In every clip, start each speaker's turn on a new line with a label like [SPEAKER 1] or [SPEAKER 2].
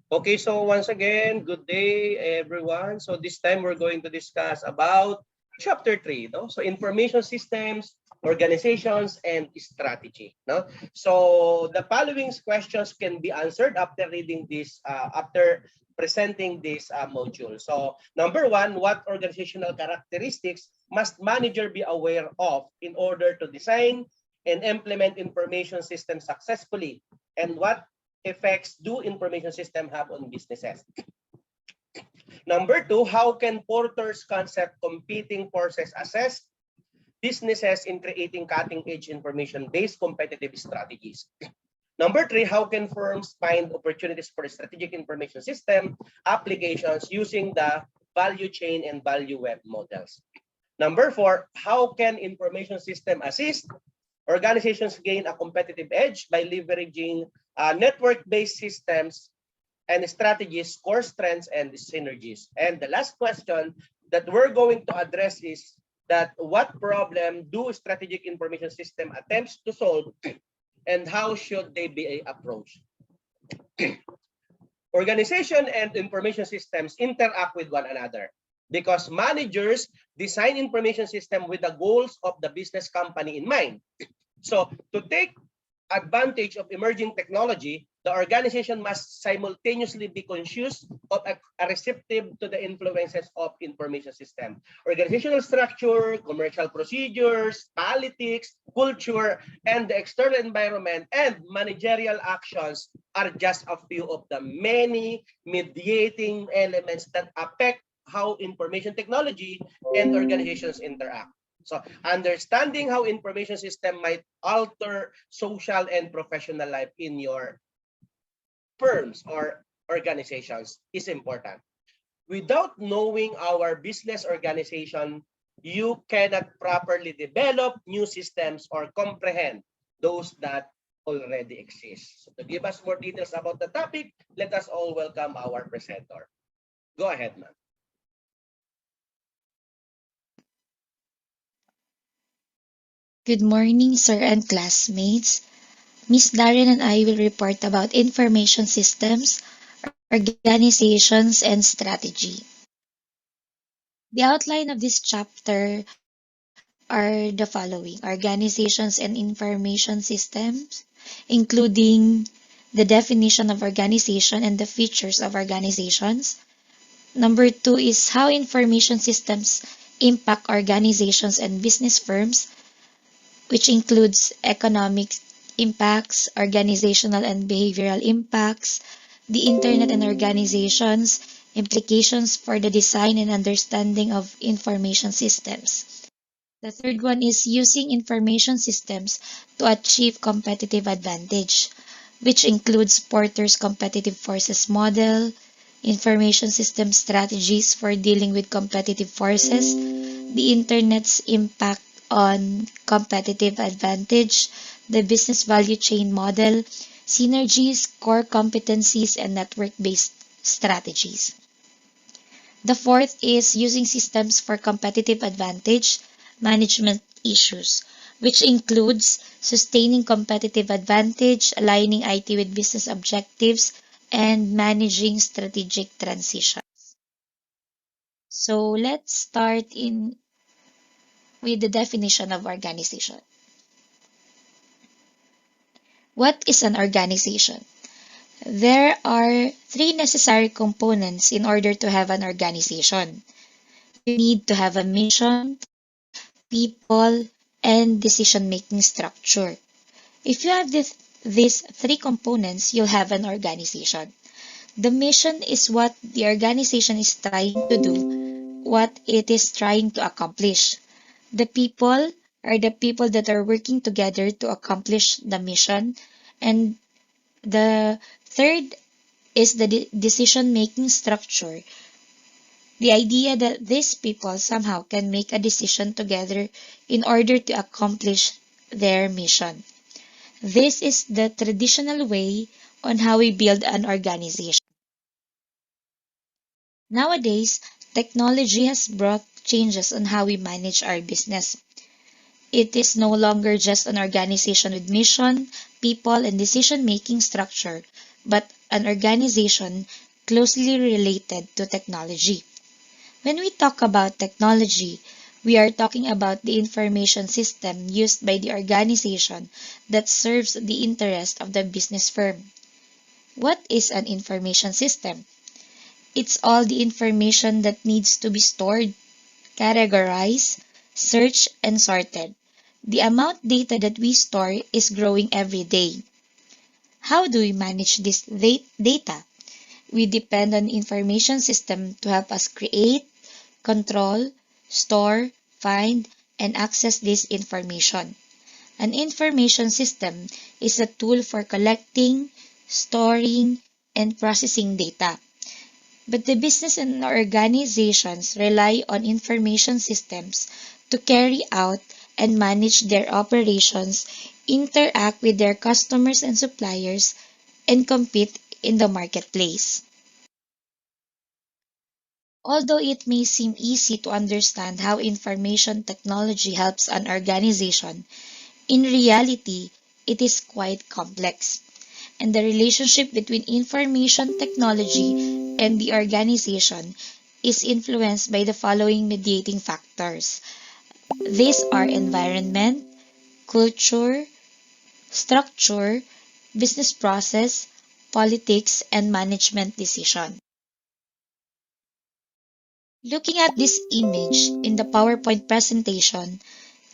[SPEAKER 1] Okay, so once again, good day everyone. So this time we're going to discuss about chapter 3, no? So information systems, organizations and strategy, no? So the following questions can be answered after reading this after presenting this module. So number 1, what organizational characteristics must manager be aware of in order to design and implement information systems successfully, and what effects do information system have on businesses? Number 2, how can Porter's concept competing forces assess businesses in creating cutting-edge information-based competitive strategies? Number 3, how can firms find opportunities for strategic information system applications using the value chain and value web models? Number 4, how can information system assist organizations gain a competitive edge by leveraging network-based systems and strategies, core strengths, and synergies? And the last question that we're going to address is that what problem do strategic information system attempts to solve, and how should they be approached? Organization and information systems interact with one another because managers design information system with the goals of the business company in mind. So to take advantage of emerging technology, the organization must simultaneously be conscious of a receptive to the influences of information system. Organizational structure, commercial procedures, politics, culture, and the external environment and managerial actions are just a few of the many mediating elements that affect how information technology and organizations interact. So understanding how information system might alter social and professional life in your firms or organizations is important. Without knowing our business organization, you cannot properly develop new systems or comprehend those that already exist. So to give us more details about the topic, let us all welcome our presenter. Go ahead, ma'am.
[SPEAKER 2] Good morning, sir and classmates. Miss Darren and I will report about information systems, organizations, and strategy. The outline of this chapter are the following: organizations and information systems, including the definition of organization and the features of organizations. Number two is how information systems impact organizations and business firms, which includes economic impacts, organizational and behavioral impacts, the internet and organizations, implications for the design and understanding of information systems. The third one is using information systems to achieve competitive advantage, which includes Porter's competitive forces model, information system strategies for dealing with competitive forces, the internet's impact on competitive advantage, the business value chain model, synergies, core competencies, and network-based strategies. The fourth is using systems for competitive advantage management issues, which includes sustaining competitive advantage, aligning IT with business objectives, and managing strategic transition. So let's start in with the definition of organization. What is an organization? There are three necessary components in order to have an organization. You need to have a mission, people, and decision-making structure. If you have these three components, you'll have an organization. The mission is what the organization is trying to do, what it is trying to accomplish. The people are the people that are working together to accomplish the mission. And the third is the decision-making structure. The idea that these people somehow can make a decision together in order to accomplish their mission. This is the traditional way on how we build an organization. Nowadays, technology has brought changes on how we manage our business. It is no longer just an organization with mission, people, and decision-making structure, but an organization closely related to technology. When we talk about technology, we are talking about the information system used by the organization that serves the interest of the business firm. What is an information system? It's all the information that needs to be stored, categorized, searched, and sorted. The amount data that we store is growing every day. How do we manage this data? We depend on information system to help us create, control, store, find, and access this information. An information system is a tool for collecting, storing, and processing data. But the business and organizations rely on information systems to carry out and manage their operations, interact with their customers and suppliers, and compete in the marketplace. Although it may seem easy to understand how information technology helps an organization, in reality, it is quite complex. And the relationship between information technology and the organization is influenced by the following mediating factors. These are environment, culture, structure, business process, politics, and management decision. Looking at this image in the PowerPoint presentation,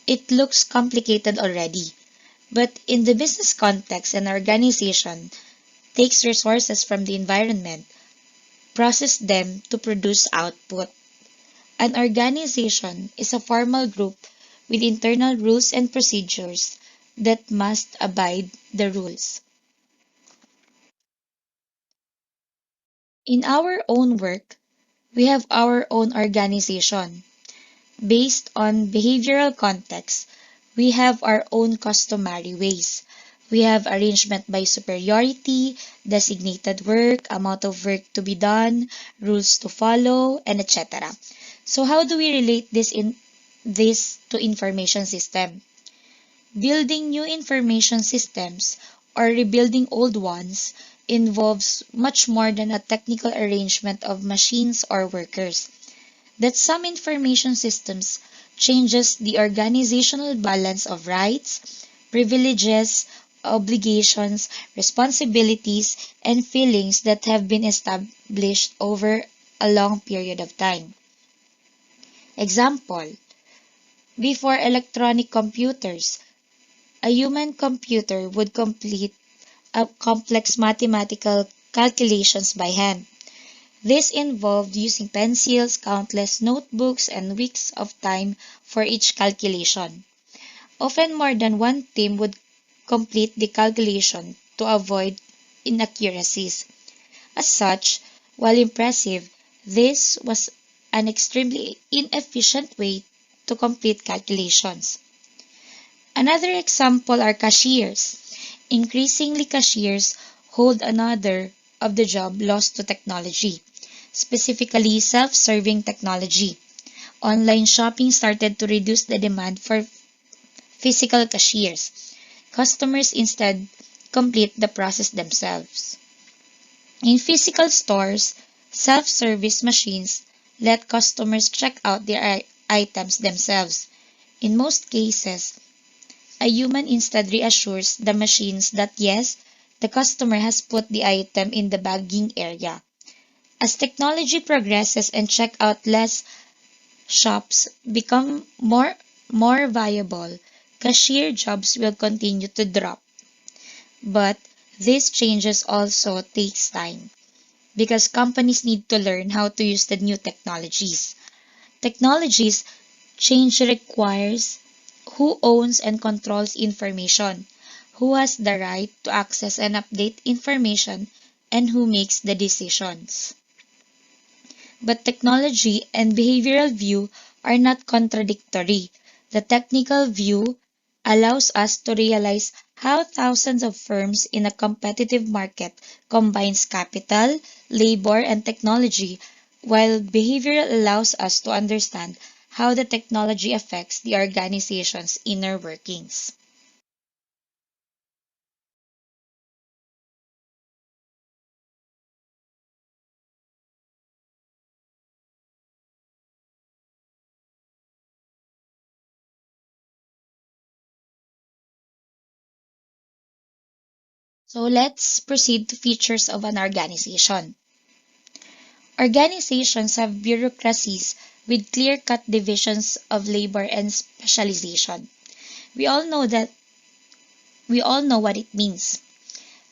[SPEAKER 2] it looks complicated already. But in the business context, an organization takes resources from the environment, process them to produce output. An organization is a formal group with internal rules and procedures that must abide the rules. In our own work, we have our own organization. Based on behavioral context, we have our own customary ways. We have arrangement by superiority, designated work, amount of work to be done, rules to follow, and etc. So how do we relate this to information system? Building new information systems or rebuilding old ones involves much more than a technical arrangement of machines or workers. That some information systems changes the organizational balance of rights, privileges, obligations, responsibilities, and feelings that have been established over a long period of time. Example, before electronic computers, a human computer would complete a complex mathematical calculations by hand. This involved using pencils, countless notebooks, and weeks of time for each calculation. Often more than one team would complete the calculation to avoid inaccuracies. As such, while impressive, this was an extremely inefficient way to complete calculations. Another example are cashiers. Increasingly, cashiers hold another of the job lost to technology, specifically self-serving technology. Online shopping started to reduce the demand for physical cashiers. Customers instead complete the process themselves. In physical stores, self-service machines let customers check out their items themselves. In most cases, a human instead reassures the machines that yes, the customer has put the item in the bagging area. As technology progresses and checkout less shops become more viable, cashier jobs will continue to drop. But these changes also takes time because companies need to learn how to use the new technologies. Technologies change requires who owns and controls information, who has the right to access and update information, and who makes the decisions. But technology and behavioral view are not contradictory. The technical view allows us to realize how thousands of firms in a competitive market combines capital, labor, and technology, while behavioral allows us to understand how the technology affects the organization's inner workings. So let's proceed to features of an organization. Organizations have bureaucracies with clear-cut divisions of labor and specialization. We all know that we all know what it means.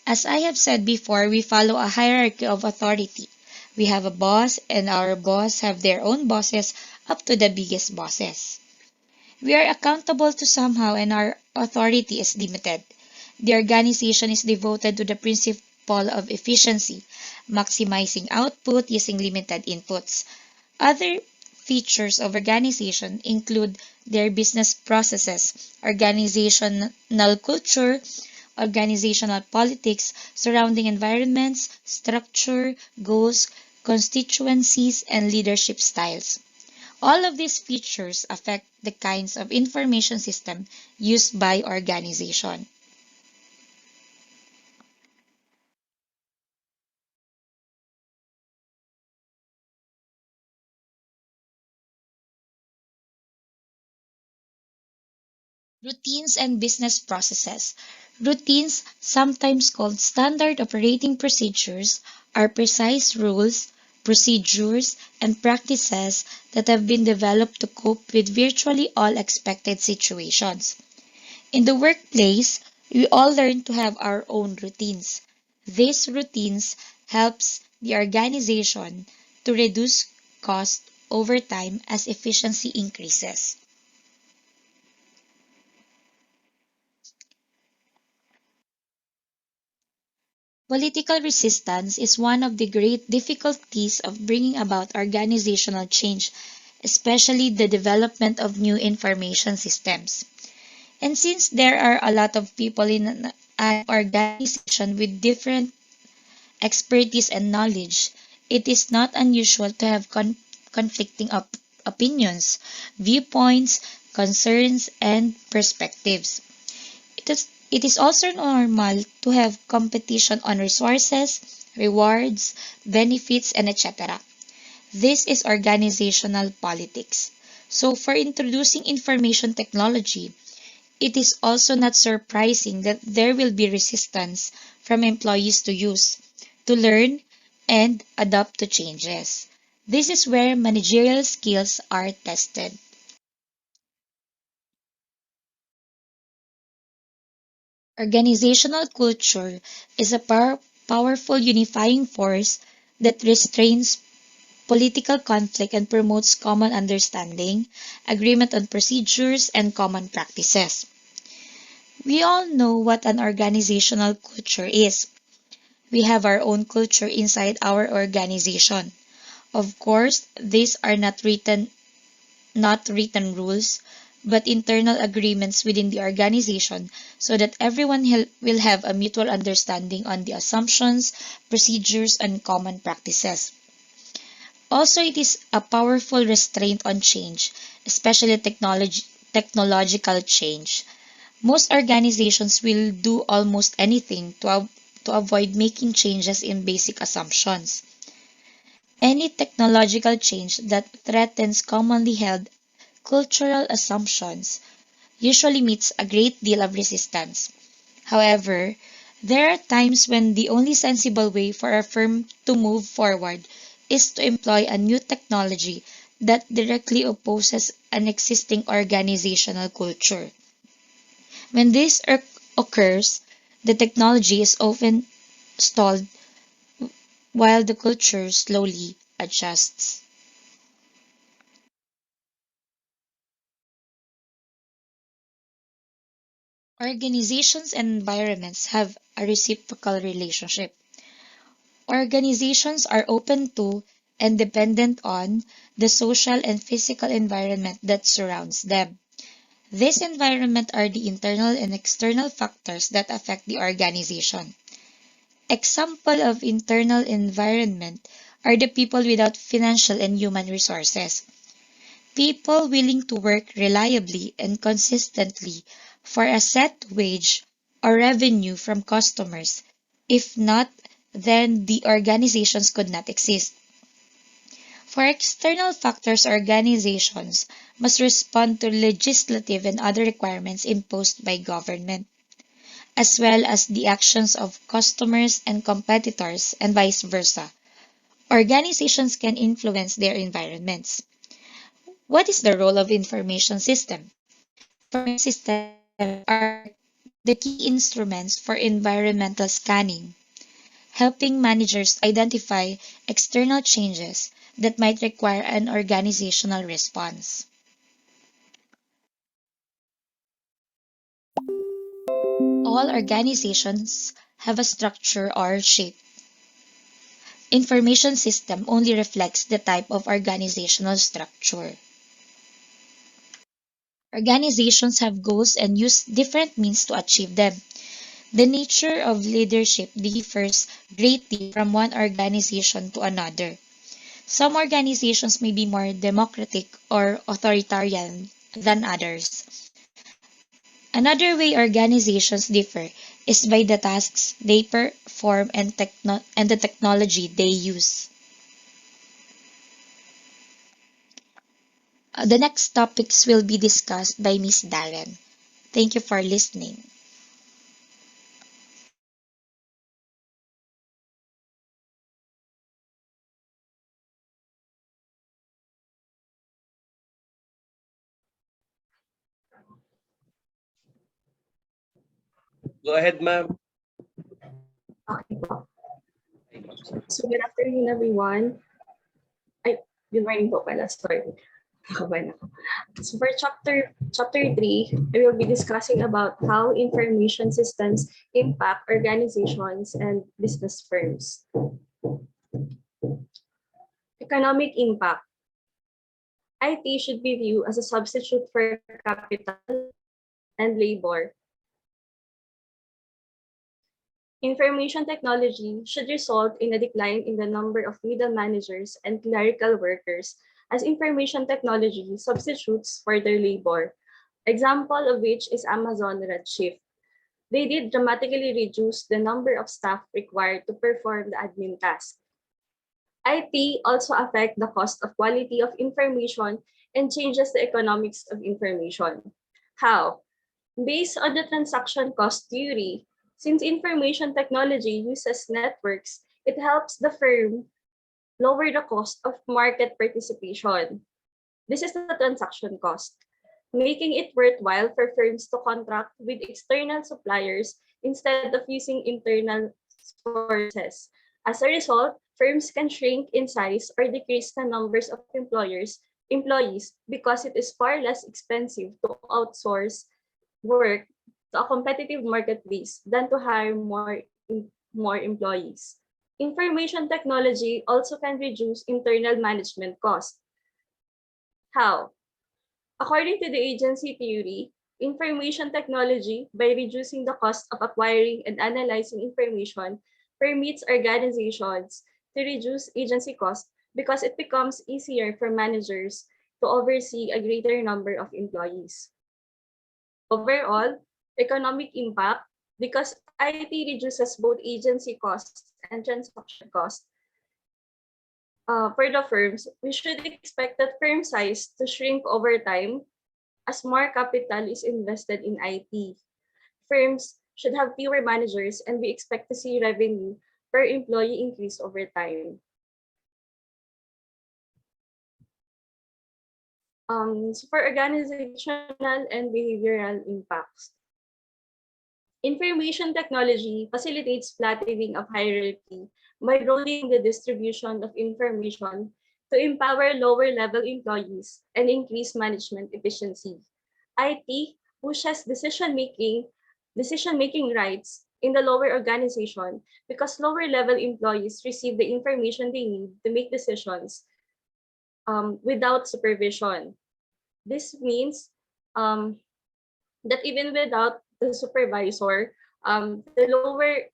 [SPEAKER 2] As I have said before, we follow a hierarchy of authority. We have a boss and our boss have their own bosses up to the biggest bosses. We are accountable to somehow and our authority is limited. The organization is devoted to the principle of efficiency, maximizing output using limited inputs. Other features of organization include their business processes, organizational culture, organizational politics surrounding environments, structure, goals, constituencies, and leadership styles. All of these features affect the kinds of information system used by organization. Routines and business processes. Routines, sometimes called standard operating procedures, are precise rules, procedures, and practices that have been developed to cope with virtually all expected situations. In the workplace, we all learn to have our own routines. These routines helps the organization to reduce cost over time as efficiency increases. Political resistance is one of the great difficulties of bringing about organizational change, especially the development of new information systems. And since there are a lot of people in an organization with different expertise and knowledge, it is not unusual to have conflicting opinions, viewpoints, concerns, and perspectives. It is also normal to have competition on resources, rewards, benefits, and etc. This is organizational politics. So, for introducing information technology, it is also not surprising that there will be resistance from employees to use, to learn, and adapt to changes. This is where managerial skills are tested. Organizational culture is a powerful unifying force that restrains political conflict and promotes common understanding, agreement on procedures, and common practices. We all know what an organizational culture is. We have our own culture inside our organization. Of course, these are not written rules, but internal agreements within the organization so that everyone will have a mutual understanding on the assumptions, procedures, and common practices. Also, it is a powerful restraint on change, especially technological change. Most organizations will do almost anything to avoid making changes in basic assumptions. Any technological change that threatens commonly held cultural assumptions usually meets a great deal of resistance. However, there are times when the only sensible way for a firm to move forward is to employ a new technology that directly opposes an existing organizational culture. When this occurs, the technology is often stalled while the culture slowly adjusts. Organizations and environments have a reciprocal relationship. Organizations are open to and dependent on the social and physical environment that surrounds them. This environment are the internal and external factors that affect the organization. Example of internal environment are the people without financial and human resources. People willing to work reliably and consistently for a set wage or revenue from customers. If not, then the organizations could not exist. For external factors, organizations must respond to legislative and other requirements imposed by government. as well as the actions of customers and competitors, and vice versa. Organizations can influence their environments. What is the role of information system? Information systems are the key instruments for environmental scanning, helping managers identify external changes that might require an organizational response. All organizations have a structure or shape. Information system only reflects the type of organizational structure. Organizations have goals and use different means to achieve them. The nature of leadership differs greatly from one organization to another. Some organizations may be more democratic or authoritarian than others. Another way organizations differ is by the tasks they perform and the technology they use. The next topics will be discussed by Miss Darren. Thank you for listening.
[SPEAKER 1] Go ahead, ma'am.
[SPEAKER 3] Okay po. So good afternoon, everyone. Ay, good morning po pala. Sorry. Kakabahan ako. So for chapter 3, we will be discussing about how information systems impact organizations and business firms. Economic impact. IT should be viewed as a substitute for capital and labor. Information technology should result in a decline in the number of middle managers and clerical workers as information technology substitutes for their labor. Example of which is Amazon Redshift. They did dramatically reduce the number of staff required to perform the admin task. IT also affect the cost of quality of information and changes the economics of information. How? Based on the transaction cost theory, since information technology uses networks, it helps the firm lower the cost of market participation. This is the transaction cost, making it worthwhile for firms to contract with external suppliers instead of using internal sources. As a result, firms can shrink in size or decrease the numbers of employees because it is far less expensive to outsource work to a competitive marketplace than to hire more employees. Information technology also can reduce internal management costs. How? According to the agency theory, information technology, by reducing the cost of acquiring and analyzing information, permits organizations to reduce agency costs because it becomes easier for managers to oversee a greater number of employees. Overall, economic impact, because IT reduces both agency costs and transaction costs. For the firms, we should expect that firm size to shrink over time as more capital is invested in IT. Firms should have fewer managers and we expect to see revenue per employee increase over time. So for organizational and behavioral impacts, information technology facilitates flattening of hierarchy by broadening the distribution of information to empower lower level employees and increase management efficiency. IT pushes decision-making rights in the lower organization because lower level employees receive the information they need to make decisions without supervision. This means that even without the supervisor, the lower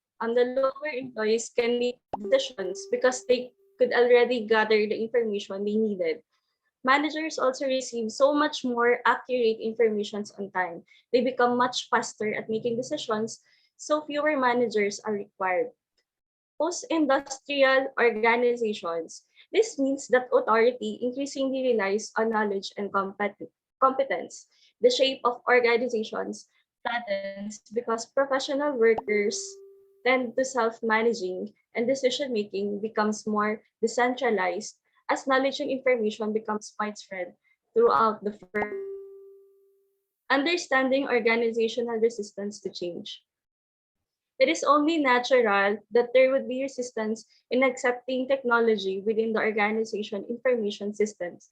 [SPEAKER 3] employees can make decisions because they could already gather the information they needed. Managers also receive so much more accurate information on time. They become much faster at making decisions, so fewer managers are required. Post-industrial organizations. This means that authority increasingly relies on knowledge and competence. The shape of organizations flattens because professional workers tend to self-managing and decision-making becomes more decentralized as knowledge and information becomes widespread throughout the firm. Understanding organizational resistance to change. It is only natural that there would be resistance in accepting technology within the organization information systems,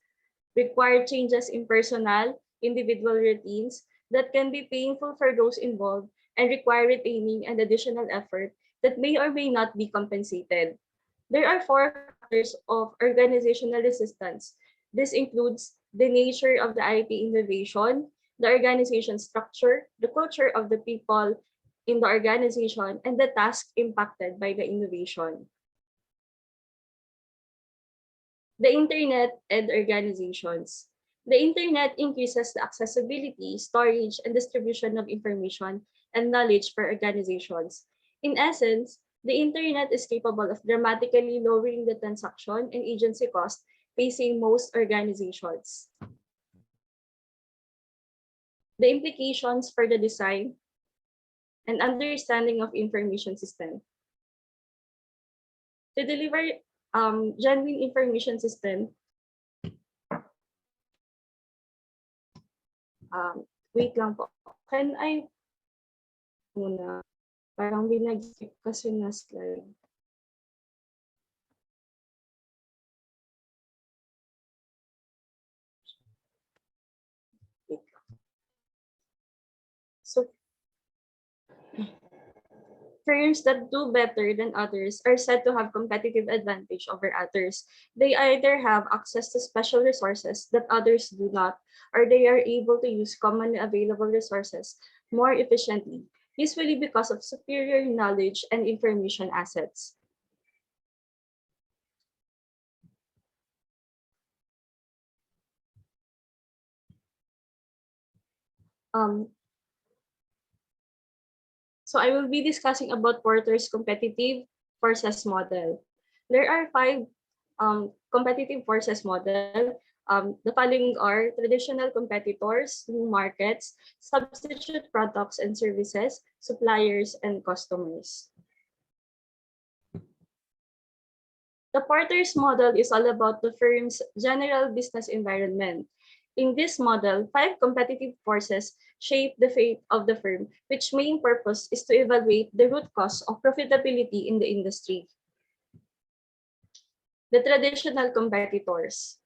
[SPEAKER 3] required changes in personnel, individual routines that can be painful for those involved and require retaining and additional effort that may or may not be compensated. There are four factors of organizational resistance. This includes the nature of the IT innovation, the organization structure, the culture of the people in the organization, and the task impacted by the innovation. The Internet and organizations. The Internet increases the accessibility, storage, and distribution of information and knowledge for organizations. In essence, the Internet is capable of dramatically lowering the transaction and agency cost facing most organizations. The implications for the design and understanding of information system. To deliver genuine information system, wait lang po. Can I muna? Parang binag-skip kasi na slide. Wait lang. So, firms that do better than others are said to have competitive advantage over others. They either have access to special resources that others do not, or they are able to use commonly available resources more efficiently, usually because of superior knowledge and information assets. Um, so I will be discussing about Porter's competitive forces model. There are five competitive forces model. The following are traditional competitors, new markets, substitute products and services, suppliers, and customers. The Porter's model is all about the firm's general business environment. In this model, five competitive forces shape the fate of the firm, which main purpose is to evaluate the root cause of profitability in the industry. The traditional competitors.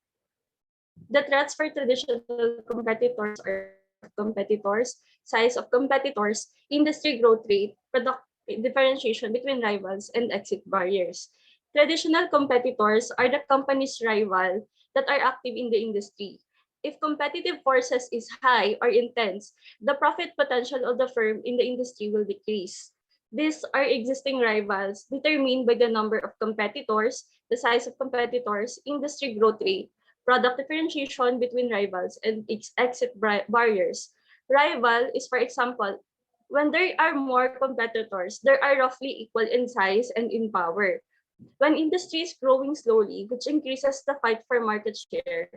[SPEAKER 3] The threats for traditional competitors are competitors, size of competitors, industry growth rate, product differentiation between rivals, and exit barriers. Traditional competitors are the company's rival that are active in the industry. If competitive forces is high or intense, the profit potential of the firm in the industry will decrease. These are existing rivals determined by the number of competitors, the size of competitors, industry growth rate, product differentiation between rivals, and its exit barriers. Rival is, for example, when there are more competitors, they are roughly equal in size and in power. When industry is growing slowly, which increases the fight for market share,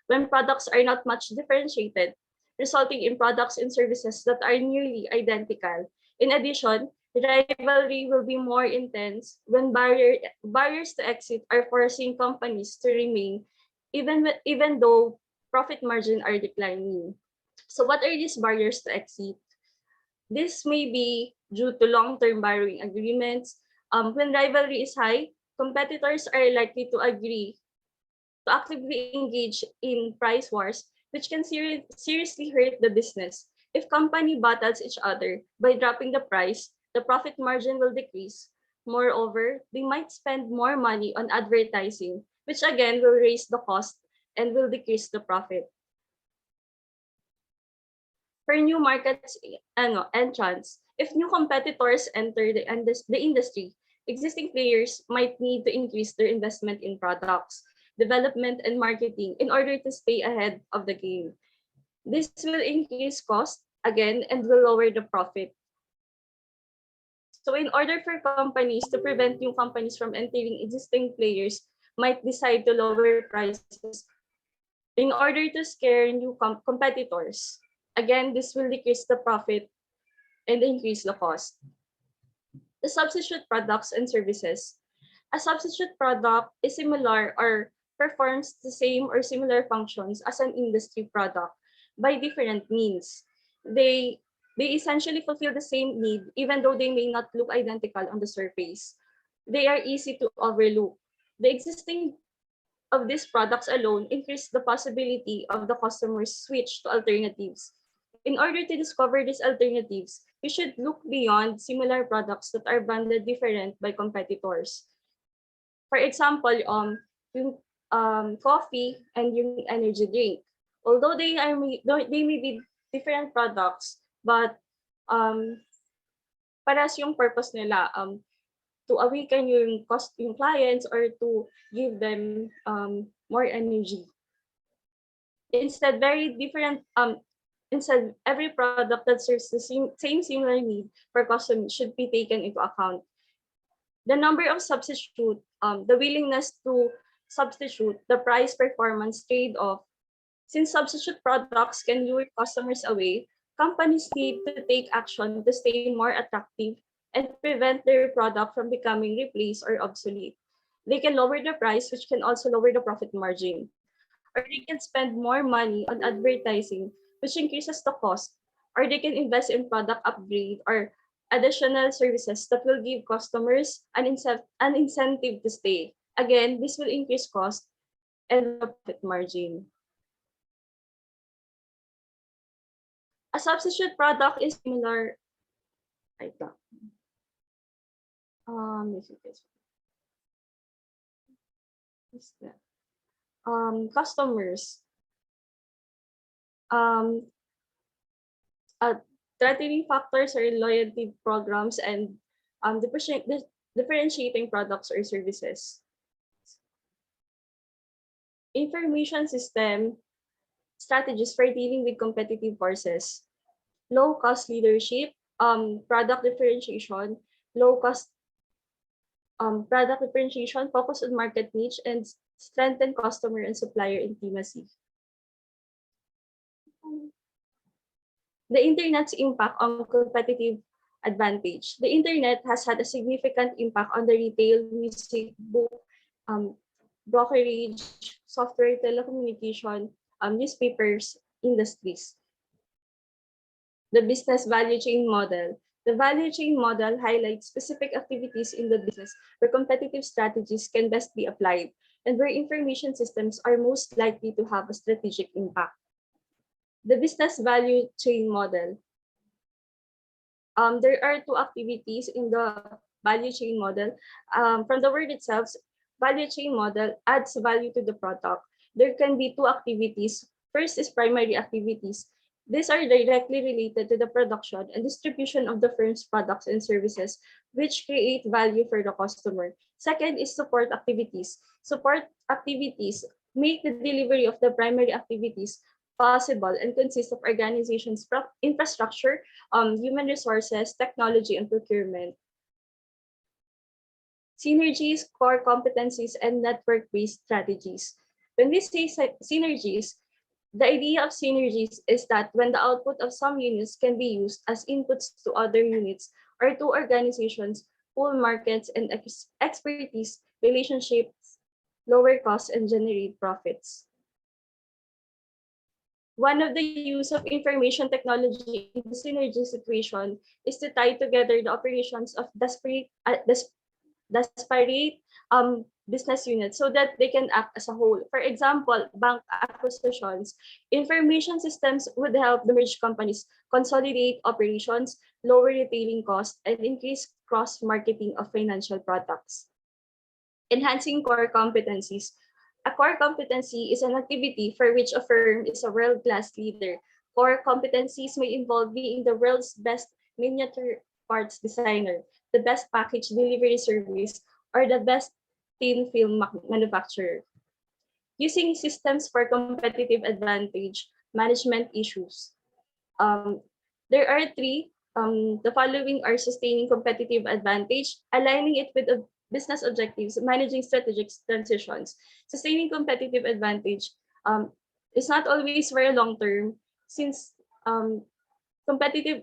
[SPEAKER 3] when products are not much differentiated, resulting in products and services that are nearly identical. In addition, rivalry will be more intense when barriers to exit are forcing companies to remain even though profit margin are declining. So what are these barriers to exit? This may be due to long-term borrowing agreements. When rivalry is high, competitors are likely to agree to actively engage in price wars, which can seriously hurt the business. If company battles each other by dropping the price, the profit margin will decrease. Moreover, they might spend more money on advertising, which again will raise the cost and will decrease the profit. For new markets entrants, if new competitors enter the industry, existing players might need to increase their investment in products, development, and marketing in order to stay ahead of the game. This will increase cost again and will lower the profit. So in order for companies to prevent new companies from entering, existing players might decide to lower prices in order to scare new competitors. Again, this will decrease the profit and increase the cost. The substitute products and services. A substitute product is similar or performs the same or similar functions as an industry product by different means. They they essentially fulfill the same need even though they may not look identical on the surface. They are easy to overlook. The existing of these products alone increase the possibility of the customers switch to alternatives. In order to discover these alternatives, we should look beyond similar products that are branded different by competitors. For example, yung coffee and yung energy drink. Although they may be different products, but um, parehas yung purpose nila. To awaken yung clients or to give them more energy. Instead every product that serves the same similar need for customers should be taken into account. The number of substitute, the willingness to substitute, the price performance trade-off. Since substitute products can lure customers away, companies need to take action to stay more attractive and prevent their product from becoming replaced or obsolete. They can lower the price, which can also lower the profit margin. Or they can spend more money on advertising, which increases the cost. Or they can invest in product upgrade or additional services that will give customers an incentive to stay. Again, this will increase cost and the profit margin. A substitute product is similar. Ito. Customers. Threatening factors are loyalty programs and differentiating products or services. Information system strategies for dealing with competitive forces. Low cost leadership, product differentiation, low cost product differentiation, focus on market niche, and strengthen customer and supplier intimacy. The internet's impact on competitive advantage. The internet has had a significant impact on the retail, music, book, brokerage, software, telecommunication, newspapers, industries. The business value chain model. The value chain model highlights specific activities in the business where competitive strategies can best be applied and where information systems are most likely to have a strategic impact. The business value chain model. There are two activities in the value chain model. From the word itself, value chain model adds value to the product. There can be two activities. First is primary activities. These are directly related to the production and distribution of the firm's products and services, which create value for the customer. Second is support activities. Support activities make the delivery of the primary activities possible and consist of organizations' infrastructure, human resources, technology, and procurement. Synergies, core competencies, and network-based strategies. When we say synergies, the idea of synergies is that when the output of some units can be used as inputs to other units or to organizations, pool markets and expertise, relationships, lower costs, and generate profits. One of the use of information technology in the synergy situation is to tie together the operations of disparate business units so that they can act as a whole. For example, bank acquisitions. Information systems would help the merged companies consolidate operations, lower retailing costs, and increase cross-marketing of financial products. Enhancing core competencies. A core competency is an activity for which a firm is a world-class leader. Core competencies may involve being the world's best miniature parts designer, the best package delivery service, or the best thin film manufacturer. Using systems for competitive advantage, management issues. There are three. The following are sustaining competitive advantage, aligning it with business objectives, managing strategic transitions. Sustaining competitive advantage is not always very long term since competitive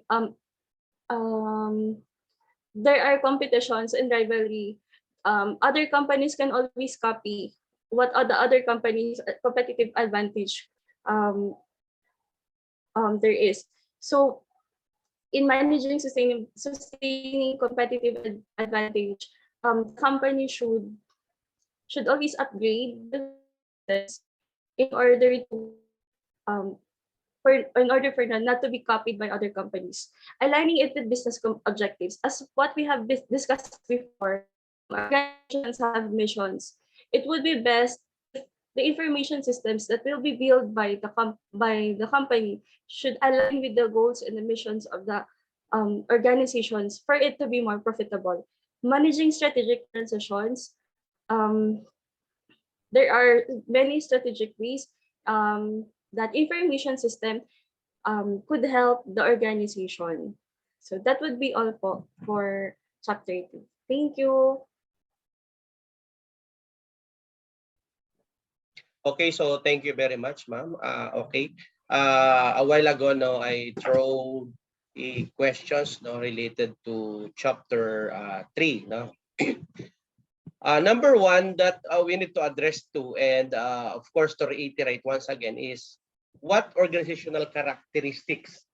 [SPEAKER 3] there are competitions and rivalry. Other companies can always copy what are the other companies' competitive advantage um, there is. So in managing sustaining competitive advantage, company should always upgrade the process in order to um, in order for them not to be copied by other companies. Aligning it with business objectives, as what we have discussed before, organizations have missions. It would be best if the information systems that will be built by the company should align with the goals and the missions of the organizations for it to be more profitable. Managing strategic transitions, um, there are many strategic ways that information system could help the organization. So that would be all for chapter 2. Thank you.
[SPEAKER 1] Okay, so thank you very much, ma'am. Okay. A while ago, no, I throw questions no related to chapter 3, no. Number one that we need to address to, and of course to reiterate once again, is what organizational characteristics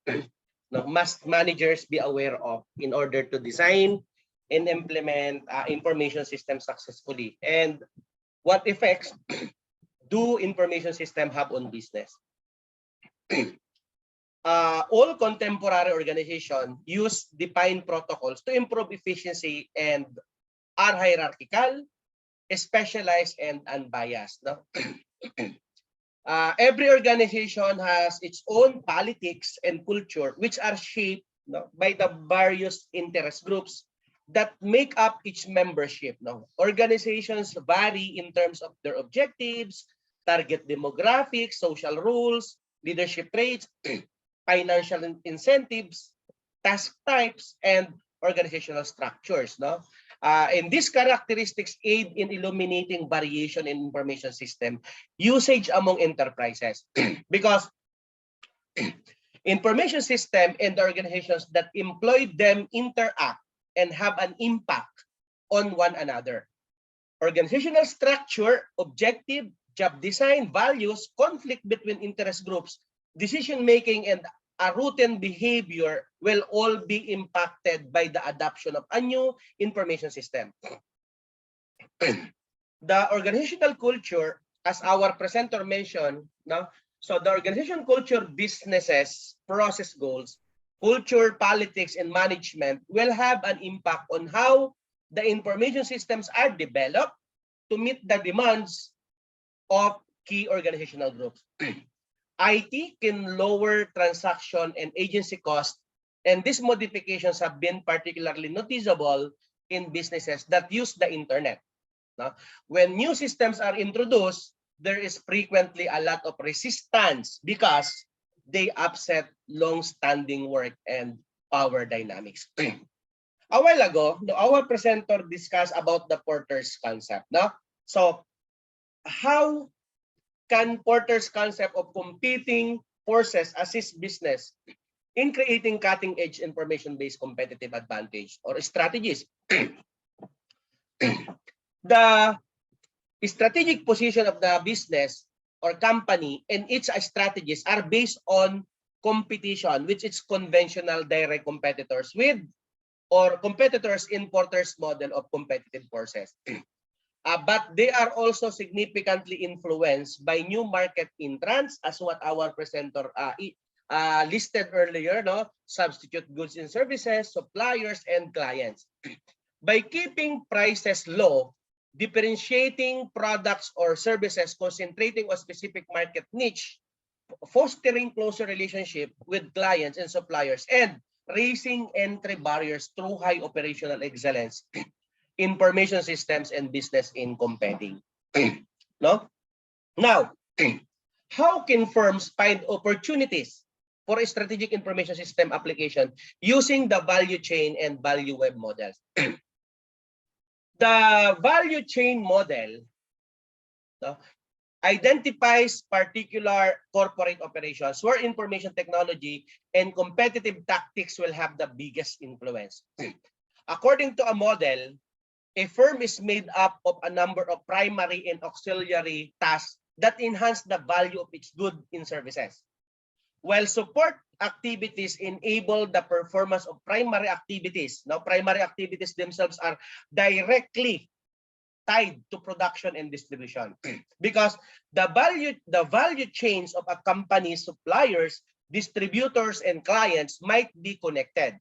[SPEAKER 1] no, must managers be aware of in order to design and implement information systems successfully, and what effects do information system have on business? All contemporary organizations use defined protocols to improve efficiency and are hierarchical, specialized, and unbiased. No? Every organization has its own politics and culture, which are shaped no, by the various interest groups that make up each membership. No? Organizations vary in terms of their objectives, target demographics, social rules, leadership traits, financial incentives, task types, and organizational structures. No? And these characteristics aid in illuminating variation in information system usage among enterprises because information system and the organizations that employ them interact and have an impact on one another. Organizational structure, objective, job design, values, conflict between interest groups, decision-making, and a routine behavior will all be impacted by the adoption of a new information system. The organizational culture, as our presenter mentioned, no? So the organization culture, businesses, process goals, culture, politics, and management will have an impact on how the information systems are developed to meet the demands of key organizational groups. IT can lower transaction and agency costs, and these modifications have been particularly noticeable in businesses that use the internet. Now, when new systems are introduced, there is frequently a lot of resistance because they upset long-standing work and power dynamics. A while ago, our presenter discussed about the Porter's concept. No? So, how can Porter's concept of competing forces assist business in creating cutting-edge information-based competitive advantage or strategies? The strategic position of the business or company and its strategies are based on competition, which is conventional direct competitors with or competitors in Porter's model of competitive forces. But they are also significantly influenced by new market entrants, as what our presenter listed earlier, no? Substitute goods and services, suppliers, and clients. By keeping prices low, differentiating products or services, concentrating on specific market niche, fostering closer relationship with clients and suppliers, and raising entry barriers through high operational excellence, information systems, and business in competing. No? Now, how can firms find opportunities for a strategic information system application using the value chain and value web models? The value chain model no, identifies particular corporate operations where information technology and competitive tactics will have the biggest influence. According to a model, a firm is made up of a number of primary and auxiliary tasks that enhance the value of its goods and services. While support activities enable the performance of primary activities. Now, primary activities themselves are directly tied to production and distribution because the value chains of a company's suppliers, distributors, and clients might be connected.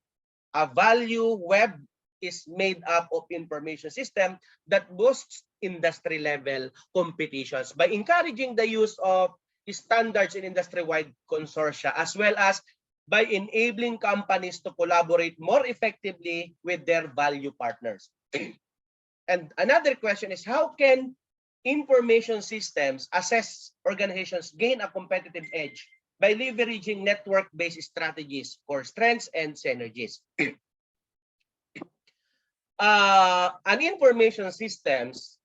[SPEAKER 1] A value web is made up of information system that boosts industry level competitions by encouraging the use of standards in industry-wide consortia, as well as by enabling companies to collaborate more effectively with their value partners. And another question is, how can information systems assess organizations gain a competitive edge by leveraging network-based strategies for strengths and synergies? An information systems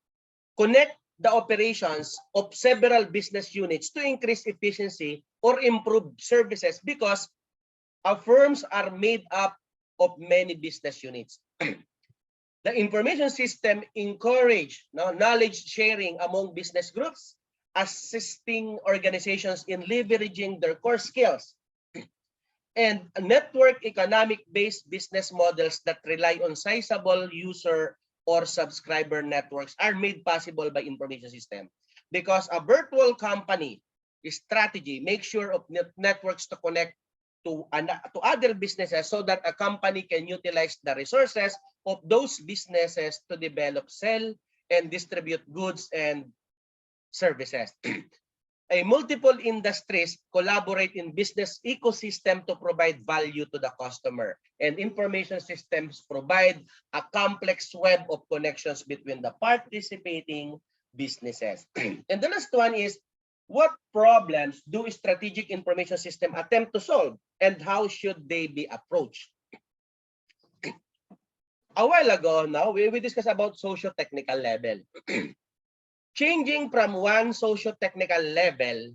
[SPEAKER 1] connect the operations of several business units to increase efficiency or improve services because firms are made up of many business units. The information system encourage knowledge sharing among business groups, assisting organizations in leveraging their core skills, and network economic-based business models that rely on sizable user or subscriber networks are made possible by information system. Because a virtual company strategy makes sure of networks to connect to other businesses so that a company can utilize the resources of those businesses to develop, sell, and distribute goods and services. Multiple industries collaborate in business ecosystem to provide value to the customer, and information systems provide a complex web of connections between the participating businesses. And the last one is, what problems do strategic information system attempt to solve, and how should they be approached? A while ago, now we discussed about socio-technical level. Changing from one socio-technical level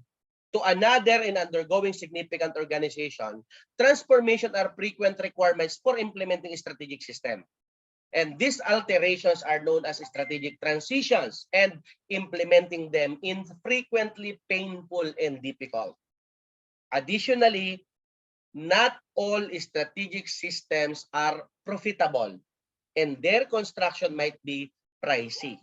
[SPEAKER 1] to another in undergoing significant organization, transformation are frequent requirements for implementing a strategic system. And these alterations are known as strategic transitions, and implementing them is frequently painful and difficult. Additionally, not all strategic systems are profitable, and their construction might be pricey.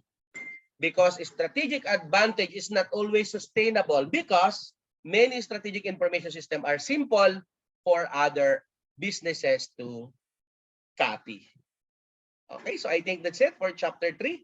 [SPEAKER 1] Because strategic advantage is not always sustainable, because many strategic information systems are simple for other businesses to copy. Okay, so I think that's it for chapter 3.